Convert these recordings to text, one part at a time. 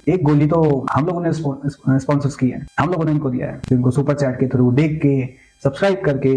एक गोली तो हम लोगों ने स्पॉन्सर्स की है, हम लोगों ने इनको दिया है, जिनको सुपर चैट के थ्रू देख के सब्सक्राइब करके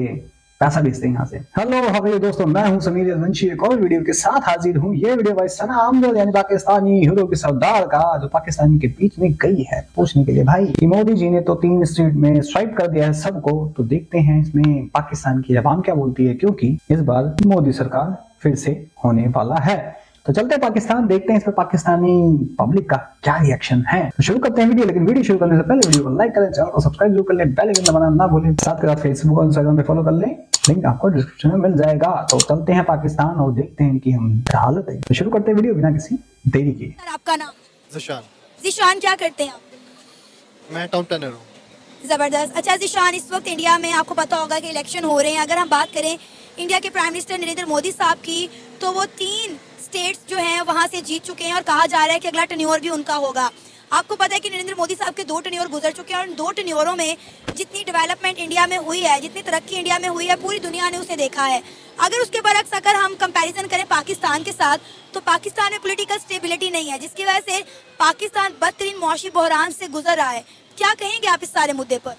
पैसा भेजते हैं यहाँ से। हेलो हाउ दोस्तों, मैं हूं समीर यदवंशी, एक और वीडियो के साथ हाजिर हूं। ये वीडियो भाई सना अमजद यानी पाकिस्तानी हीरो के सरदार का, जो पाकिस्तान के बीच में गई है पूछने के लिए भाई कि मोदी जी ने तो 3 स्टेट में स्ट्राइक कर दिया है सबको, तो देखते हैं इसमें पाकिस्तान की जबान क्या बोलती है, क्योंकि इस बार मोदी सरकार फिर से होने वाला है। तो चलते हैं पाकिस्तान, देखते हैं इस पर पाकिस्तानी पब्लिक का क्या रिएक्शन है। तो शुरू करते हैं वीडियो, लेकिन वीडियो शुरू करने से पहले वीडियो को लाइक करें, चैनल को सब्सक्राइब जरूर कर लें, बेल आइकन दबाना ना भूलें, साथ ही फेसबुक और इंस्टाग्राम पे फॉलो कर लें, लिंक आपको डिस्क्रिप्शन में मिल जाएगा। तो चलते हैं पाकिस्तान और देखते हैं कि हम क्या हालत है। तो शुरू करते हैं वीडियो बिना किसी देरी के। आपका नाम? ज़िशान। ज़िशान, क्या करते हैं आप? मैं टाउन प्लानर हूँ। जबरदस्त। अच्छा ज़िशान, इस वक्त इंडिया में आपको पता होगा कि इलेक्शन हो रहे हैं। अगर हम बात करें इंडिया के प्राइम मिनिस्टर नरेंद्र मोदी साहब की, तो वो 3 स्टेट्स जो हैं वहां से जीत चुके हैं और कहा जा रहा है कि अगला टन्योर भी उनका होगा। आपको पता है कि नरेंद्र मोदी साहब के 2 टन्योर गुजर चुके हैं और उन 2 टन्योरों में जितनी डेवलपमेंट इंडिया में हुई है, जितनी तरक्की इंडिया में हुई है, पूरी दुनिया ने उसे देखा है। अगर उसके बरक्स अगर हम कंपैरिजन करें पाकिस्तान के साथ, तो पाकिस्तान में पॉलिटिकल स्टेबिलिटी नहीं है, जिसकी वजह से पाकिस्तान बदतरीन मौशी बहरान से गुजर रहा है। क्या कहेंगे आप इस सारे मुद्दे पर?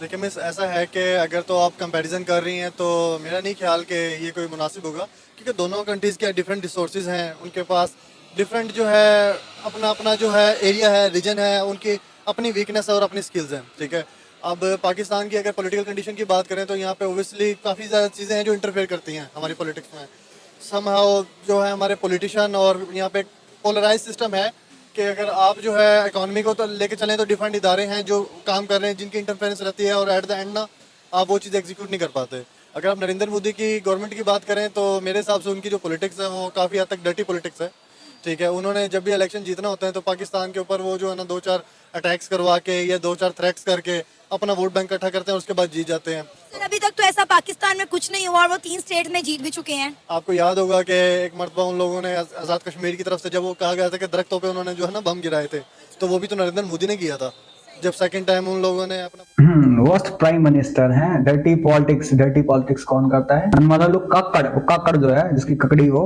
देखिए मिस, ऐसा है कि अगर तो आप कंपैरिजन कर रही हैं तो मेरा नहीं ख्याल कि ये कोई मुनासिब होगा, क्योंकि दोनों कंट्रीज़ के डिफरेंट रिसोर्सेज हैं, उनके पास डिफरेंट जो है अपना अपना जो है एरिया है, रीजन है, उनकी अपनी वीकनेस है और अपनी स्किल्स हैं। ठीक है, अब पाकिस्तान की अगर पॉलिटिकल कंडीशन की बात करें तो यहाँ पे ओबियसली काफ़ी ज़्यादा चीज़ें हैं जो इंटरफेयर करती हैं हमारी पॉलिटिक्स में। समहाउ जो है हमारे पॉलिटिशियन और यहाँ पे पोलराइज सिस्टम है कि अगर आप जो है इकोनॉमी को तो लेके चलें तो डिफरेंट इदारे हैं जो काम कर रहे हैं, जिनकी इंटरफेरेंस रहती है और एट द एंड ना आप वो चीज़ एग्जीक्यूट नहीं कर पाते। अगर आप नरेंद्र मोदी की गवर्नमेंट की बात करें तो मेरे हिसाब से उनकी जो पॉलिटिक्स है वो काफ़ी हद तक डर्टी पॉलिटिक्स है। ठीक है, उन्होंने जब भी इलेक्शन जीतना होता है तो पाकिस्तान के ऊपर वो जो है ना 2-4 अटैक्स करवा के या 2-4 थ्रेट्स करके अपना वोट बैंक इकट्ठा करते हैं और उसके बाद जीत जाते हैं। सर, अभी तक तो ऐसा पाकिस्तान में कुछ नहीं हुआ और वो 3 स्टेट में जीत भी चुके हैं। आपको याद होगा कि एक मरतबा उन लोगों ने आज़ाद कश्मीर की तरफ से जब वो कहा गया था कि दरख्तों पे उन्होंने जो है ना बम गिराए थे, तो वो भी तो नरेंद्र मोदी ने किया था जब सेकंड टाइम उन लोगों ने अपना वर्स्ट प्राइम मिनिस्टर हैं। डर्टी पॉलिटिक्स कौन करता है? हमारा लोग काकड़ जो है, जिसकी ककड़ी वो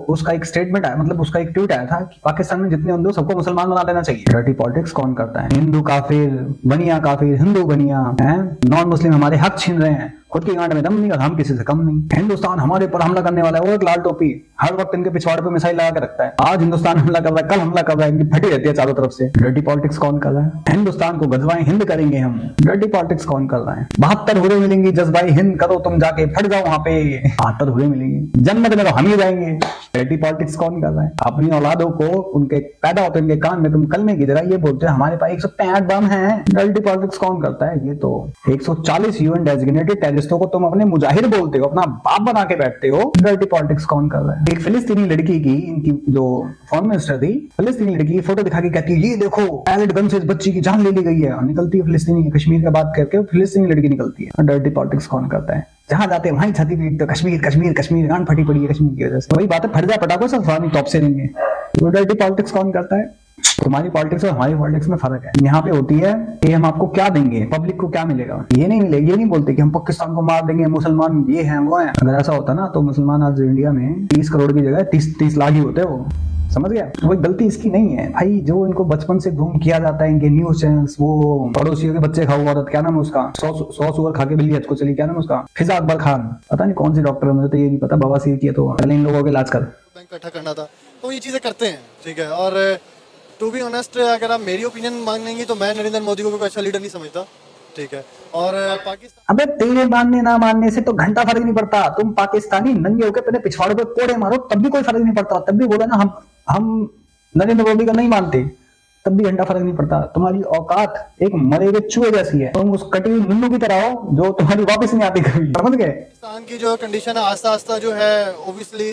उसका एक स्टेटमेंट आया, मतलब उसका एक ट्वीट आया था कि पाकिस्तान में जितने हिंदू सबको मुसलमान बना देना चाहिए। डर्टी पॉलिटिक्स कौन करता है? हिंदू काफिर, बनिया काफिर, हिंदू बनिया है, नॉन मुस्लिम हमारे हक छीन रहे हैं, खुद की गांड में दम नहीं, हम किसी से कम नहीं। हिंदुस्तान हमारे ऊपर हमला करने वाला है, वो एक लाल टोपी हर वक्त इनके पिछवाड़े पे मिसाइल लगा के रखता है। आज हिंदुस्तान हमला कर रहा है, कल हमला कर रहा है, इनकी फटी रहती है चारों तरफ से। डर्टी पॉलिटिक्स कौन कर रहा है? हिंदुस्तान को गजवाए हिंद करेंगे हम। डर्टी पॉलिटिक्स कौन कर रहा है? 72 हुरे मिलेंगी, जज्बाई हिंद करो तुम, जाके फट जाओ वहां पे। 72 हुरे मिलेंगी, जन्नत में तो हम ही जाएंगे। डर्टी पॉलिटिक्स कौन कर रहा है? अपनी औलादों को उनके पैदा होते उनके कान में तुम कलमे की जगह ये बोलते हैं हमारे पास 165 बम है। डर्टी पॉलिटिक्स कौन करता है? ये तो 140 यूएन डेजिग्नेटेड टेररिस्टों को तुम अपने मुजाहिर बोलते हो, अपना बाप बना के बैठते हो। डर्टी पॉलिटिक्स कौन कर रहा है? एक फिलिस्तीनी लड़की की, इनकी जो फॉरेन मिनिस्टर थी, फिलिस्तीनी लड़की की फोटो दिखा के कहती है ये देखो पैलेट गन से इस बच्ची की जान ले ली गई है, और निकलती है फिलिस्तीनी, कश्मीर का बात करके फिलिस्तीनी लड़की निकलती है। डर्टी पॉलिटिक्स कौन करता है? जहां जाते हैं वहीं छाती पीटते तो कश्मीर गांड फटी पड़ी है कश्मीर की वजह से। वही बात है, फट जा पटाखों से फलानी टॉप से रहेंगे। तो डर्टी पॉलिटिक्स कौन करता है? तुम्हारी पॉलिटिक्स और हमारी पॉलिटिक्स में फर्क है। यहाँ पे होती है कि हम आपको क्या देंगे, पब्लिक को क्या मिलेगा, ये नहीं मिलेगा। ये नहीं बोलते कि हम पाकिस्तान को मार देंगे, मुसलमान ये हैं वो हैं। अगर ऐसा होता ना तो मुसलमान आज इंडिया में 30 करोड़ की जगह 30 लाख ही होते। वो समझ गया? वो गलती इसकी नहीं है भाई, जो इनको बचपन से घूम किया जाता है, इनके न्यूज चैनल्स, वो पड़ोसियों के बच्चे खाओ औरत, क्या नाम है उसका, 100 सुअर खा के बिल्ली हज को चली, क्या नाम है उसका, फिजा अकबर खान, पता नहीं कौन सी डॉक्टर है, मुझे तो ये नहीं पता, बवासीर की है, तो पहले इन लोगों के इलाज कर बैंक इकट्ठा करना था। तो ये चीज़ें करते हैं। ठीक है, और टू बी ऑनेस्ट अगर आप मेरी ओपिनियन मांगेंगे तो मैं नरेंद्र मोदी को कोई अच्छा लीडर नहीं समझता। ठीक है, और पाकिस्तान, अबे तेरे मानने ना मानने से तो घंटा फर्क नहीं पड़ता। तुम पाकिस्तानी नंगे होकर अपने पिछवाड़े पे कोड़े मारो तब भी कोई फर्क नहीं पड़ता। तब भी बोला ना हम नरेंद्र मोदी का नहीं मानते, तब भी घंटा फर्क नहीं पड़ता। तुम्हारी औकात एक मरे हुए चूहे जैसी है, तुम उस कटी हुई नुन्नू की तरह हो जो तुम्हारी वापस नहीं आती कभी। समझ गए? पाकिस्तान की जो कंडीशन है आस्ता आस्ता जो है ओबियसली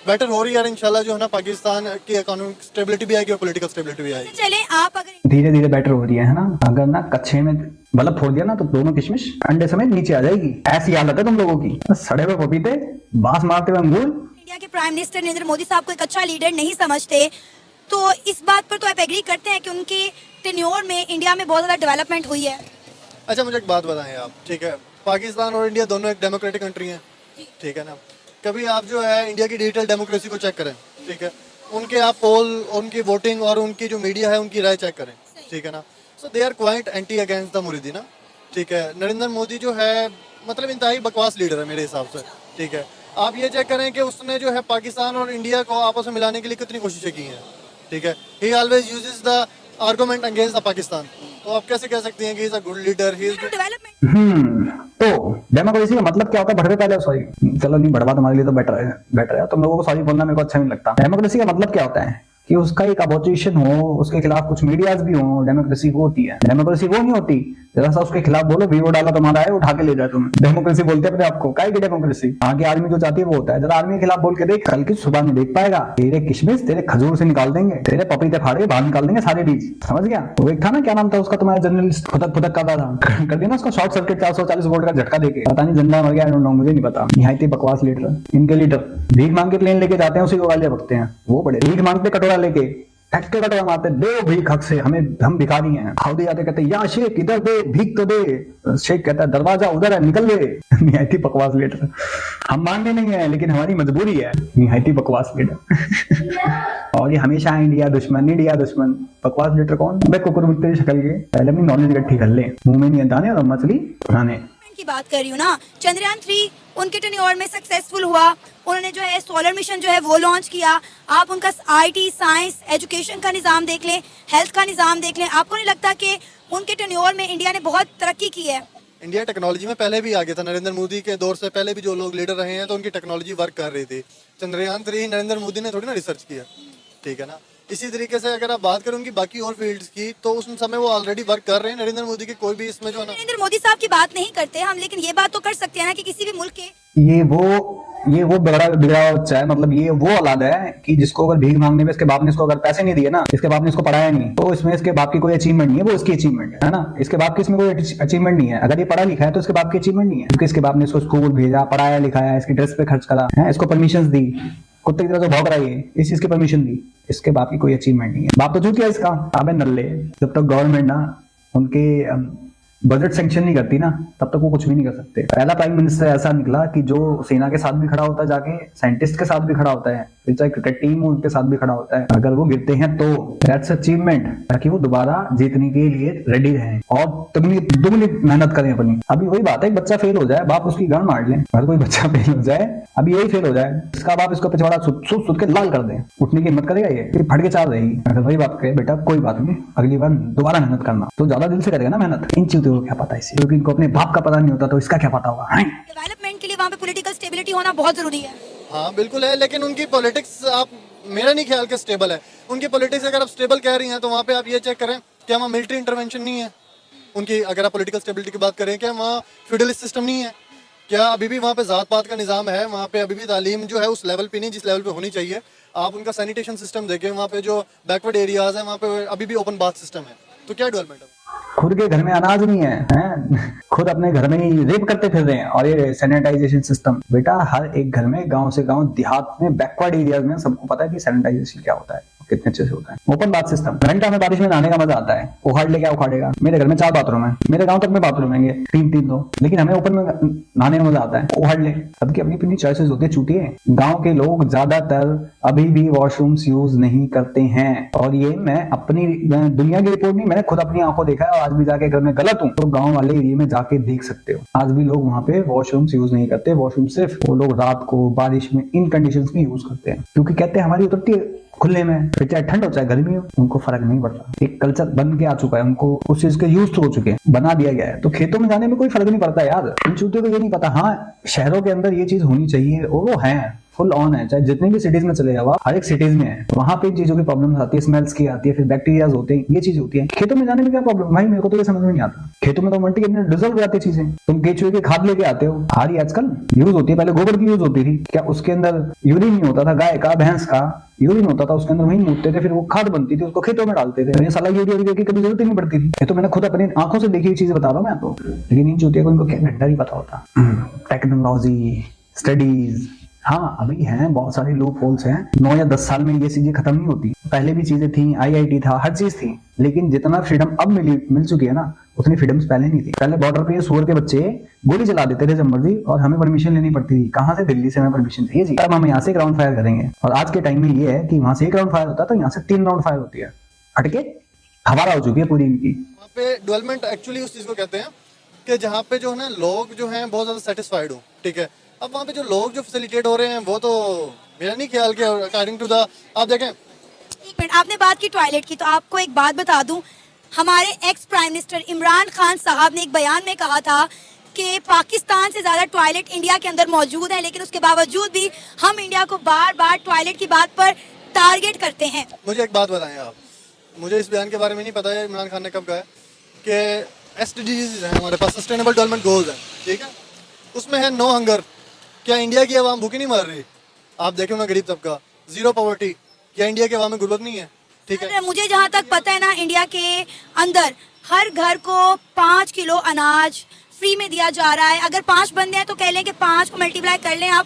बेटर हो रही है, इंशाल्लाह जो है ना पाकिस्तान की इकोनॉमिक स्टेबिलिटी भी आएगी और पॉलिटिकल स्टेबिलिटी भी आएगी। चले आप अगर धीरे धीरे बेटर हो रही है ना। अगर ना कच्छे में बल्ब फोड़ दिया ना तो दोनों किशमिश अंडे समेत नीचे आ जाएगी। ऐसी हालत है तुम लोगों की, सड़े हुए पपीते, बांस मारते हुए अंगूर। इंडिया के प्राइम मिनिस्टर नरेंद्र मोदी साहब को एक अच्छा लीडर नहीं समझते, तो इस बात पर तो आप एग्री करते हैं कि उनके टेन्योर में इंडिया में बहुत ज़्यादा डेवलपमेंट हुई है? अच्छा मुझे एक बात बताएं आप, ठीक है, पाकिस्तान और इंडिया दोनों एक डेमोक्रेटिक कंट्री हैं, ठीक है ना। कभी आप जो है इंडिया की डिजिटल डेमोक्रेसी को चेक करें, ठीक है, उनके आप पोल, उनकी वोटिंग और उनकी जो मीडिया है उनकी राय चेक करें, ठीक है ना। So they are quite anti against the मुरीदी ना, ठीक है। नरेंद्र मोदी जो है मतलब इंतहाई बकवास लीडर है मेरे हिसाब से, ठीक है। आप ये चेक करें कि उसने जो है पाकिस्तान और इंडिया को आपस में मिलाने के लिए कितनी कोशिशें की हैं, ठीक है। ही always uses the argument against the Pakistan. तो आप कैसे कह सकते हैं कि he is a good leader, he is development. तो डेमोक्रेसी का मतलब क्या होता है? बढ़वे पहले, सॉरी चलो नहीं, बढ़वा तुम्हारे लिए तो बेटर है, तुम लोगों को सॉरी बोलना मेरे को अच्छा नहीं लगता। डेमोक्रेसी का मतलब क्या होता है कि उसका एक अपोजिशन हो, उसके खिलाफ कुछ मीडियाज भी हो, डेमोक्रेसी वो होती है। डेमोक्रेसी वो नहीं होती जरा सा उसके खिलाफ बोलो, वीडियो डाला तुम्हारा है, उठा के ले जाए तुम्हें, डेमोक्रेसी बोलते हैं अपने आपको। काय की डेमोक्रेसी? आगे आर्मी जो चाहती है वो होता है। जरा आर्मी के खिलाफ बोल के देख, कल की सुबह नहीं देख पाएगा, तेरे किशमिश तेरे खजूर से निकाल देंगे, तेरे पपीते फाड़ के बाहर निकाल देंगे सारे बीज, समझ गया? वो एक था ना, क्या नाम था उसका, तुम्हारा जर्नलिस्ट फुदक फुदक करता था, कर दिया ना उसका शॉर्ट सर्किट 440 वोल्ट का झटका देके, पता नहीं जिंदा मर गया, मुझे नहीं पता। निहायती बकवास लीडर इनके लीडर भीख मांग के प्लेन लेके जाते हैं, उसी को गालियां बकते हैं। वो बड़े भीख मांगते कटोरा लेके, ठक्के कटोरा मारते, दे भीख हक से, हमें हम भिखारी हैं। हाउदी आते कहते या शेख इधर दे भीख तो दे, शेख कहता है दरवाजा उधर है निकल दे। निहायती बकवास लीडर। हम मांगने नहीं है लेकिन हमारी मजबूरी है। निहायती बकवास लीडर। और ये हमेशा इंडिया दुश्मन, इंडिया दुश्मन। बकवास लीडर कौन? मैं कुकुर मुत्ते की शक्ल के, पहले अपनी नॉलेज इकट्ठी कर ले, मुंह में नहीं दाने और मछली खाने की बात कर रही हूँ ना। चंद्रयान 3 उनके टेन्योर में सक्सेसफुल हुआ, उन्होंने जो है सोलर मिशन जो है वो लॉन्च किया। आप उनका आईटी, साइंस, एजुकेशन का निज़ाम देख लें, हेल्थ का निज़ाम देख लें, आपको नहीं लगता कि उनके टेन्योर में इंडिया ने बहुत तरक्की की है? इंडिया टेक्नोलॉजी में पहले भी आगे था। नरेंद्र मोदी के दौर से पहले भी जो लोग लीडर रहे हैं तो उनकी टेक्नोलॉजी वर्क कर रही थी। चंद्रयान 3 नरेंद्र मोदी ने थोड़ी ना रिसर्च किया, ठीक है ना। इसी तरीके से अगर आप बात करें उनकी बाकी और फील्ड्स की, तो उस समय वो ऑलरेडी वर्क कर रहे हैं। नरेंद्र मोदी के कोई भी इसमें जो है ना, नरेंद्र मोदी साहब की बात नहीं करते हम, लेकिन ये बात तो कर सकते हैं ना कि किसी भी मुल्क के ये वो बिगड़ा बिगड़ा बच्चा है। मतलब ये वो औलाद है कि जिसको अगर भीख मांगने में इसके बाप ने इसको अगर पैसे नहीं दिए ना, इसके बाप ने इसको पढ़ाया नहीं, तो इसमें इसके बाप की कोई अचीवमेंट नहीं है, वो इसकी अचीवमेंट है ना। इसके बाप की इसमें कोई अचीवमेंट नहीं है। अगर ये पढ़ा लिखा है तो इसके बाप की अचीवमेंट नहीं है, क्योंकि इसके बाप ने इसको स्कूल भेजा, पढ़ाया लिखाया, इसकी ड्रेस पे खर्च करा है, इसको परमिशन दी, कुत्ते की तरह जो भौंक रहा है इस चीज की परमिशन दी। इसके बाप की कोई अचीवमेंट नहीं है। बाप तो झूठ है इसका। अबे नल्ले, जब तक गवर्नमेंट ना उनके बजट सैंक्शन नहीं करती ना, तब तक वो कुछ भी नहीं कर सकते। पहला प्राइम मिनिस्टर ऐसा निकला कि जो सेना के साथ भी खड़ा होता है, जाके साइंटिस्ट के साथ भी खड़ा होता है, फिर चाहे क्रिकेट टीम हो उनके साथ भी खड़ा होता है। अगर वो गिरते हैं तो दैट्स अचीवमेंट, ताकि वो दोबारा जीतने के लिए रेडी रहें और दुगनी मेहनत करें अपनी। अभी वही बात है, एक बच्चा फेल हो जाए, बाप उसकी गांड मार ले। अगर कोई बच्चा फेल हो जाए, अभी यही फेल हो जाए, इसका बाप इसको पिछवाड़ा सुध के लाल कर दे, उठने की हिम्मत करेगा? ये फट के चाल रहेगी। अगर वही बात कहे बेटा कोई बात नहीं, अगली बार दोबारा मेहनत करना, तो ज्यादा दिल से करेगा ना मेहनत। इन चीजों को क्या पता इसे, क्योंकि इनको अपने बाप का पता नहीं होता, तो इसका क्या पता होगा? डेवलपमेंट के लिए वहाँ पे पॉलिटिकल स्टेबिलिटी होना बहुत जरूरी है। हाँ बिल्कुल है, लेकिन उनकी पॉलिटिक्स आप, मेरा नहीं ख्याल कि स्टेबल है। उनकी पॉलिटिक्स अगर आप स्टेबल कह रही हैं तो वहाँ पे आप ये चेक करें कि वहाँ मिलिट्री इंटरवेंशन नहीं है उनकी। अगर आप पॉलिटिकल स्टेबिलिटी की बात करें, क्या वहाँ फ्यूडलिस्ट सिस्टम नहीं है? क्या अभी भी वहाँ पे जात पात का निज़ाम है? वहाँ पे अभी भी तालीम जो है उस लेवल पे नहीं जिस लेवल पे होनी चाहिए। आप उनका सैनिटेशन सिस्टम देखें, वहाँ पे जो बैकवर्ड एरियाज है वहाँ पे अभी भी ओपन बाथ सिस्टम है। तो क्या डेवलपमेंट है? खुद के घर में अनाज नहीं है, हैं? खुद अपने घर में ही रेप करते फिर रहे हैं। और ये सैनिटाइजेशन सिस्टम, बेटा हर एक घर में, गांव से गांव, देहात में, बैकवर्ड एरियाज में सबको पता है कि सैनिटाइजेशन क्या होता है, कितने अच्छे से होता है। ओपन बाथ सिस्टम, घंटा में बारिश में नहाने का मजा आता है। उखाड़ ले क्या उखाड़ेगा? मेरे घर में 4 बाथरूम है, मेरे गांव तक में बाथरूम है 3-3 दो, लेकिन हमें ओपन में नहाने में मजा आता है। उखाड़ ले, सबकी अपनी अपनी चॉइसेस होती है। चूतिए, गांव के लोग ज्यादातर अभी भी वॉशरूम्स यूज नहीं करते हैं। और ये मैं अपनी दुनिया की रिपोर्ट नहीं, मैंने खुद अपनी आंखों देखा है। आज भी जाके अगर मैं गलत हूँ तो गाँव वाले एरिया में जाके देख सकते हो, आज भी लोग वहाँ पे वॉशरूम्स यूज नहीं करते। वॉशरूम सिर्फ वो लोग रात को बारिश में इन कंडीशंस में यूज करते हैं, क्योंकि कहते हैं हमारी उतरती है खुले में, फिर चाहे ठंड हो चाहे गर्मी हो, उनको फर्क नहीं पड़ता। एक कल्चर बन के आ चुका है, उनको उस चीज के यूज हो चुके हैं, बना दिया गया है। तो खेतों में जाने में कोई फर्क नहीं पड़ता यार। इन चूतियों को ये नहीं पता। हाँ, शहरों के अंदर ये चीज होनी चाहिए और वो है, फुल ऑन है। चाहे जितनी भी सिटीज में चले जाओ, हर एक सिटीज में है, वहां पे इन चीजों की प्रॉब्लम आती है, स्मेल्स की आती है, फिर बैक्टीरियाज होते हैं, ये चीज होती है। खेतों में जाने में क्या प्रॉब्लम? भाई मेरे को तो ये समझ में नहीं आता। खेतों में तो मल्टी के डिजल्व हो जाती चीजें। तुम केचुए की खाद लेके आते हो, आ रही आजकल यूज होती है, पहले गोबर की यूज होती थी। क्या उसके अंदर यूरिन नहीं होता था? गाय का, भैंस का यूरिन होता था, उसके अंदर वही मूतते थे, फिर वो खाद बनती थी, उसको खेतों में डालते थे। साला यूरिया की कभी जरूरत ही नहीं पड़ती थी। ये तो मैंने खुद अपनी आंखों से देखी हुई चीजें बता रहा हूँ मैं आपको। लेकिन इन चूतियों को इनको क्या घंटा नहीं पता होता। टेक्नोलॉजी, स्टडीज, हाँ अभी हैं बहुत सारे लूप होल्स हैं। 9 या 10 साल में ये चीजें खत्म नहीं होती। पहले भी चीजें थी, IIT था, हर चीज थी, लेकिन जितना फ्रीडम अब मिल चुकी है ना, उतनी फ्रीडम्स पहले नहीं थी। पहले बॉर्डर पे ये सुअर के बच्चे गोली चला देते थे जब मर्जी, और हमें परमिशन लेनी पड़ती थी। कहाँ से? दिल्ली से हमें परमिशन चाहिए जी, अब हम यहाँ से एक राउंड फायर करेंगे। और आज के टाइम में ये है कि वहां से एक राउंड फायर होता है तो यहाँ से 3 राउंड फायर होती है। हटके हवाला हो चुकी है पूरी इनकी। वहाँ पे डेवलपमेंट एक्चुअली उस चीज़ को कहते हैं कि जहाँ पे जो है ना लोग जो हैं बहुत ज़्यादा सेटिस्फाइड हो, ठीक है। अब वहाँ पे जो लोग जो फैसिलिटेट हो रहे हैं वो तो मेरा नहीं ख्याल कि अकॉर्डिंग टू द, आप देखें। एक मिनट, आपने बात की टॉयलेट की, तो आपको एक बात बता दूं, हमारे ex prime minister Imran Khan साहब ने एक बयान में कहा था कि पाकिस्तान से ज़्यादा टॉयलेट इंडिया के अंदर मौजूद है, लेकिन उसके बावजूद भी हम इंडिया को बार बार टॉयलेट की बात पर टारगेट करते हैं। मुझे एक बात बताएं आप, मुझे इस बयान के बारे में नहीं पता है इमरान खान ने कब कहा है कि SDGs हैं हमारे पास, सस्टेनेबल डेवलपमेंट गोल्स हैं, ठीक है। उसमें है नो हंगर। क्या इंडिया की आवाम भूखी नहीं मर रही? आप देखें ना, गरीब तबका, 0 पॉवर्टी। क्या इंडिया की आवाम में गुर्बत नहीं है? ठीक है। मुझे जहाँ तक पता है ना, इंडिया के अंदर हर घर को 5 किलो अनाज फ्री में दिया जा रहा है। अगर 5 बंदे हैं तो कह लें कि 5 को मल्टीप्लाई कर लें आप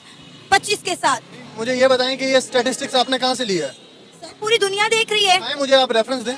25 के साथ। मुझे ये बताएं कि ये स्टैटिस्टिक्स आपने कहाँ से लिया है? सर, पूरी दुनिया देख रही है। मुझे आप रेफरेंस दें।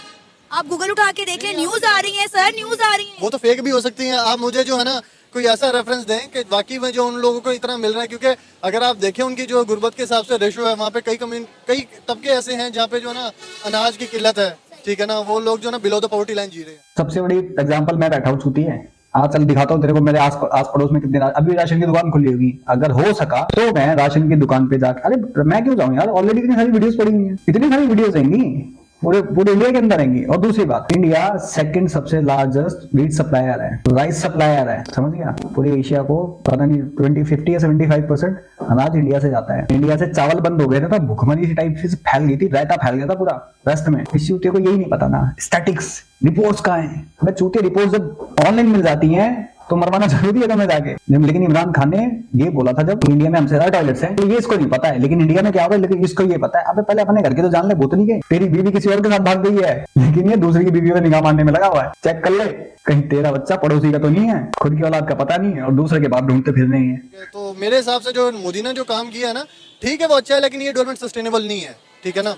आप गूगल उठा के देख लें, न्यूज आ रही है सर, न्यूज आ रही है। वो तो फेक भी हो सकती हैं। आप मुझे जो है ना कोई ऐसा रेफरेंस दें कि वाकई में जो उन लोगों को इतना मिल रहा है, क्योंकि अगर आप देखें उनकी जो गुर्बत के हिसाब से रेशो है, वहाँ पे कई तबके ऐसे हैं जहाँ पे जो ना अनाज की किल्लत है, ठीक है ना। वो लोग जो ना बिलो द पॉवर्टी लाइन जी रहे हैं। सबसे बड़ी एग्जांपल मैं बैठा हूँ छूती है। आज चल दिखाता हूँ तेरे को, मेरे आस पड़ोस में कितने अभी राशन की दुकान खुली होगी। अगर हो सका तो मैं राशन की दुकान पे जाकर, अरे मैं क्यों जाऊँ यार, ऑलरेडी इतनी सारी वीडियोस पड़ी हुई हैं, इतनी सारी वीडियोस आएंगी पूरे इंडिया के अंदर आएंगी। और दूसरी बात, इंडिया सेकंड सबसे लार्जेस्ट व्हीट सप्लायर है, राइस सप्लायर है, समझ गया। पूरे एशिया को पता नहीं 50 या 75% अनाज इंडिया से जाता है। इंडिया से चावल बंद हो गए थे तो भुखमरी टाइप से फैल गई थी, रायता फैल गया था पूरा वेस्ट में। इस चूते को यही नहीं पता ना स्टैटिक्स रिपोर्ट्स कहाँ है। मैं चूते रिपोर्ट जब ऑनलाइन मिल जाती है तो मरवाना जरूरी है तुम्हें जाके। लेकिन इमरान खान ने ये बोला था जब इंडिया में हमसे ज्यादा टॉयलेट्स हैं, तो ये इसको नहीं पता है। लेकिन इंडिया में क्या होगा, लेकिन इसको ये पता है। अबे पहले अपने घर के तो जान ले, भूत नहीं गए। तेरी बीवी किसी और के साथ भाग गई है, लेकिन ये दूसरी की बीवी में निगाह मारने में लगा हुआ है। चेक कर ले, कहीं तेरा बच्चा पड़ोसी का तो नहीं है, खुद की औलाद का पता नहीं है और दूसरे के बाप ढूंढते फिर रहे हैं। तो मेरे हिसाब से जो मोदी ने जो काम किया है ना, ठीक है वो अच्छा है, लेकिन ये डेवलपमेंट सस्टेनेबल नहीं है, ठीक है ना।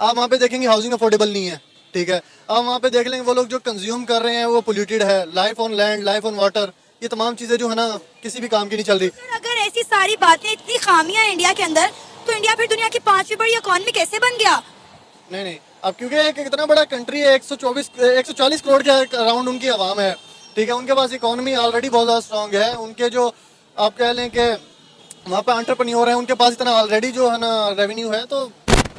आप वहाँ पे देखेंगे हाउसिंग अफोर्डेबल नहीं है, ठीक है। आप वहाँ पे देख लेंगे वो लोग जो कंज्यूम कर रहे हैं वो पोल्यूटेड है, life on land, life on water, ये तमाम चीजें जो है ना किसी भी काम की नहीं चल रही। सर, अगर ऐसी सारी बातें, इतनी खामियां हैं इंडिया के अंदर, तो इंडिया फिर दुनिया की 5वीं बड़ी इकोनॉमी कैसे बन गया? नहीं, अब क्योंकि एक इतना बड़ा कंट्री है, 140 करोड़ के अराउंड उनकी आवाम है, ठीक है। उनके पास इकोनॉमी ऑलरेडी बहुत ज़्यादा स्ट्रॉन्ग है। उनके जो आप कह लें कि वहाँ पे एंटरप्रेन्योर हैं, उनके पास इतना ऑलरेडी जो है ना रेवेन्यू है, तो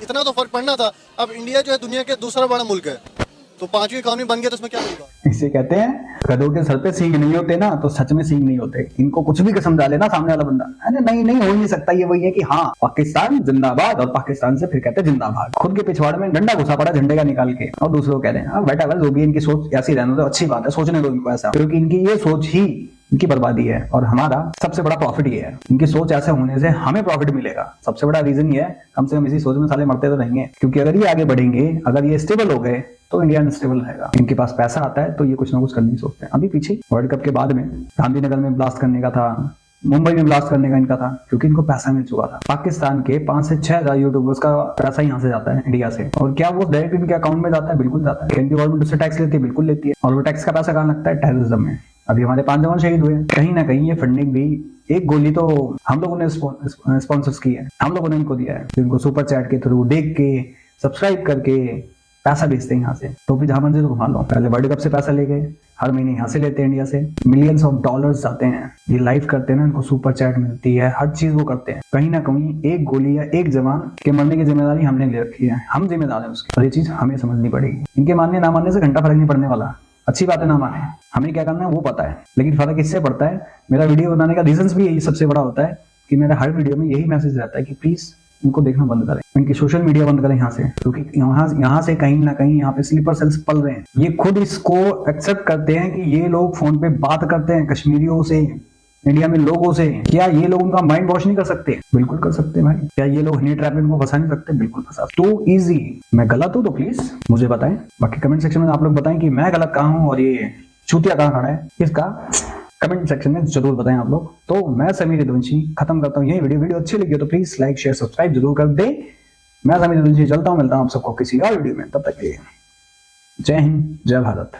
इतना तो फर्क पड़ना था। अब इंडिया जो है दुनिया के दूसरा बड़ा मुल्क है, तो 5वीं इकोनॉमी बन गया तो उसमें क्या होगा? इसे कहते हैं गधों के सर पे सींग नहीं होते ना, तो सच में सींग नहीं होते। इनको कुछ भी समझा लेना सामने वाला बंदा, अरे नहीं हो ही नहीं सकता। ये वही है कि हाँ पाकिस्तान जिंदाबाद, और पाकिस्तान से फिर कहते हैं जिंदाबाद। खुद के पिछवाड़े में डंडा घुसा पड़ा झंडे का निकाल के, और दूसरों को कह रहे हैं बेटा जो भी इनकी सोच ऐसी रहने दो, अच्छी बात है, सोचने दो इनको ऐसा, क्योंकि इनकी ये सोच ही इनकी बर्बादी है और हमारा सबसे बड़ा प्रॉफिट ये है। इनकी सोच ऐसे होने से हमें प्रॉफिट मिलेगा। सबसे बड़ा रीजन ये है, कम से कम इसी सोच में साले मरते तो रहेंगे, क्योंकि अगर ये आगे बढ़ेंगे, अगर ये स्टेबल हो गए तो इंडिया अनस्टेबल रहेगा। इनके पास पैसा आता है तो ये कुछ ना कुछ करने की सोचते हैं। अभी पीछे वर्ल्ड कप के बाद में गांधीनगर में ब्लास्ट करने का था, मुंबई में ब्लास्ट करने का इनका था, क्योंकि इनको पैसा मिल चुका था। पाकिस्तान के 5 से 6 हजार यूट्यूबर्स का पैसा यहाँ से जाता है इंडिया से, और क्या वो डायरेक्ट इनके अकाउंट में जाता है? बिल्कुल जाता है। केंद्रीय गवर्नमेंट उससे टैक्स लेती है, बिल्कुल लेती है। और वो टैक्स का पैसा कहाँ लगता है? टेररिज्म में। अभी हमारे 5 जवान शहीद हुए, कहीं ना कहीं ये फंडिंग भी, एक गोली तो हम लोगों ने स्पॉन्सर्स की है, हम लोगों ने इनको दिया है, जिनको सुपर चैट के थ्रू देख के सब्सक्राइब करके पैसा भेजते हैं यहाँ से। तो भी जहां मर्जी तो घुमा लो। पहले वर्ल्ड कप से पैसा ले गए, हर महीने यहाँ से लेते हैं इंडिया से, मिलियंस ऑफ डॉलर्स जाते हैं। ये लाइव करते हैं ना, इनको सुपर चैट मिलती है, हर चीज वो करते हैं। कहीं ना कहीं एक गोली या एक जवान के मरने की जिम्मेदारी हमने ले रखी है, हम जिम्मेदार हैं उसकी, और ये चीज हमें समझनी पड़ेगी। इनके मानने ना मानने से घंटा फर्क नहीं पड़ने वाला। अच्छी बात है ना माने, हमें क्या करना है वो पता है, लेकिन फर्क इससे पड़ता है। मेरा वीडियो बनाने का रीजन भी यही सबसे बड़ा होता है कि मेरा हर वीडियो में यही मैसेज रहता है कि प्लीज इनको देखना बंद करें, इनकी सोशल मीडिया बंद करें यहाँ से, क्योंकि यहाँ से कहीं ना कहीं यहाँ पे स्लीपर सेल्स पल रहे हैं। ये खुद इसको एक्सेप्ट करते हैं कि ये लोग फोन पे बात करते हैं कश्मीरियों से, इंडिया में लोगों से। क्या ये लोग उनका माइंड वॉश नहीं कर सकते? बिल्कुल कर सकते भाई। क्या ये लोग हनी ट्रैप में इनको फंसा नहीं सकते? बिल्कुल फंसा। तो इजी। मैं गलत हूं तो प्लीज मुझे बताएं। बाकी कमेंट सेक्शन में आप लोग बताएं कि मैं गलत कहाँ हूँ और ये चूतिया कहाँ खड़ा है, इसका कमेंट सेक्शन में जरूर बताएं आप लोग। तो मैं समीर यदुवंशी खत्म करता हूँ यही वीडियो अच्छी लगी हो तो प्लीज लाइक शेयर सब्सक्राइब जरूर कर दे। मैं समीर यदुवंशी चलता हूँ, मिलता हूँ आप सबको किसी और वीडियो में, तब तक के लिए जय हिंद, जय भारत।